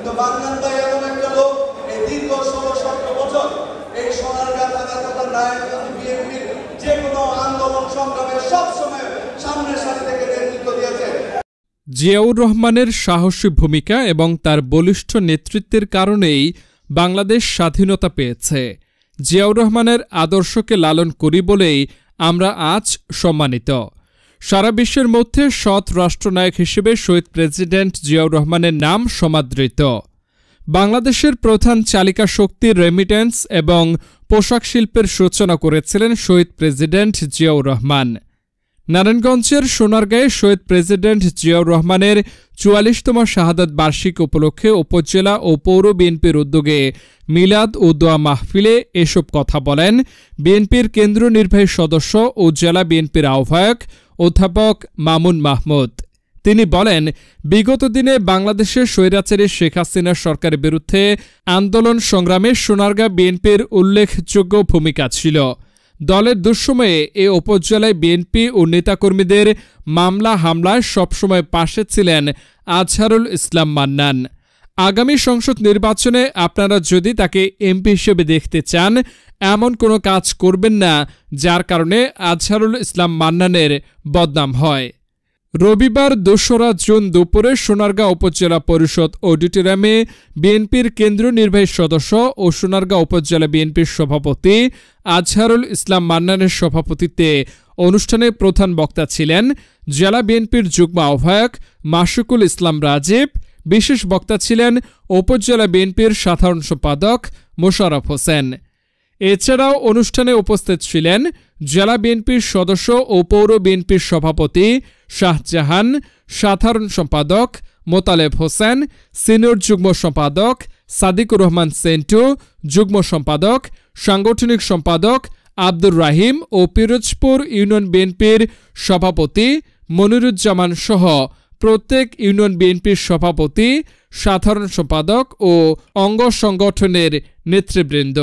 কিন্তু মান্নান ভাই এমন একটা লোক, এই দীর্ঘ 16-17 বছর এই সোনারগাঁ থাকা তথা নারায়ণগঞ্জ বিএনপির যে কোনো আন্দোলন সংগ্রামে সবসময় সামনের সারি থেকে নেতৃত্ব দিয়েছে। জিয়াউর রহমানের সাহসী ভূমিকা এবং তার বলিষ্ঠ নেতৃত্বের কারণেই বাংলাদেশ স্বাধীনতা পেয়েছে। জিয়াউর রহমানের আদর্শকে লালন করি বলেই আমরা আজ সম্মানিত। সারা বিশ্বের মধ্যে সৎ রাষ্ট্রনায়ক হিসেবে শহীদ প্রেসিডেন্ট জিয়াউর রহমানের নাম সমাদৃত। বাংলাদেশের প্রধান চালিকা শক্তি রেমিটেন্স এবং পোশাক শিল্পের সূচনা করেছিলেন শহীদ প্রেসিডেন্ট জিয়াউর রহমান। নারায়ণগঞ্জের সোনারগাঁয়ে শহীদ প্রেসিডেন্ট জিয়াউর রহমানের ৪৪তম শাহাদাত বার্ষিক উপলক্ষে উপজেলা ও পৌর বিএনপির উদ্যোগে মিলাদ ও দোয়া মাহফিলে এসব কথা বলেন বিএনপির কেন্দ্রীয় নির্বাহী সদস্য ও জেলা বিএনপির আহ্বায়ক অধ্যাপক মামুন মাহমুদ। তিনি বলেন, বিগত দিনে বাংলাদেশের স্বৈরাচারী শেখ হাসিনা সরকারের বিরুদ্ধে আন্দোলন সংগ্রামে সোনারগাঁ বিএনপির উল্লেখযোগ্য ভূমিকা ছিল। দলের দুঃসময়ে এ উপজেলায় বিএনপি ও নেতাকর্মীদের মামলা হামলায় সবসময় পাশে ছিলেন আজহারুল ইসলাম মান্নান। আগামী সংসদ নির্বাচনে আপনারা যদি তাকে এমপি হিসেবে দেখতে চান, এমন কোনো কাজ করবেন না যার কারণে আজহারুল ইসলাম মান্নানের বদনাম হয়। রবিবার ২রা জুন দুপুরে সোনারগাঁ উপজেলা পরিষদ অডিটোরিয়ামে বিএনপির কেন্দ্রীয় নির্বাহী সদস্য ও সোনারগাঁ উপজেলা বিএনপির সভাপতি আজহারুল ইসলাম মান্নানের সভাপতিত্বে অনুষ্ঠানে প্রধান বক্তা ছিলেন জেলা বিএনপির যুগ্ম আহ্বায়ক মাশিকুল ইসলাম রাজীব। বিশেষ বক্তা ছিলেন উপজেলা বিএনপির সাধারণ সম্পাদক মোশাররফ হোসেন। এছাড়াও অনুষ্ঠানে উপস্থিত ছিলেন জেলা বিএনপির সদস্য ও পৌর বিএনপির সভাপতি শাহজাহান, সাধারণ সম্পাদক মোতালেব হোসেন, সিনিয়র যুগ্ম সম্পাদক সাদিকুর রহমান সেন্টু, যুগ্ম সম্পাদক সাংগঠনিক সম্পাদক আব্দুর রাহিম ও পিরোজপুর ইউনিয়ন বিএনপির সভাপতি মনিরুজ্জামান সহ প্রত্যেক ইউনিয়ন বিএনপির সভাপতি, সাধারণ সম্পাদক ও অঙ্গ সংগঠনের নেতৃবৃন্দ।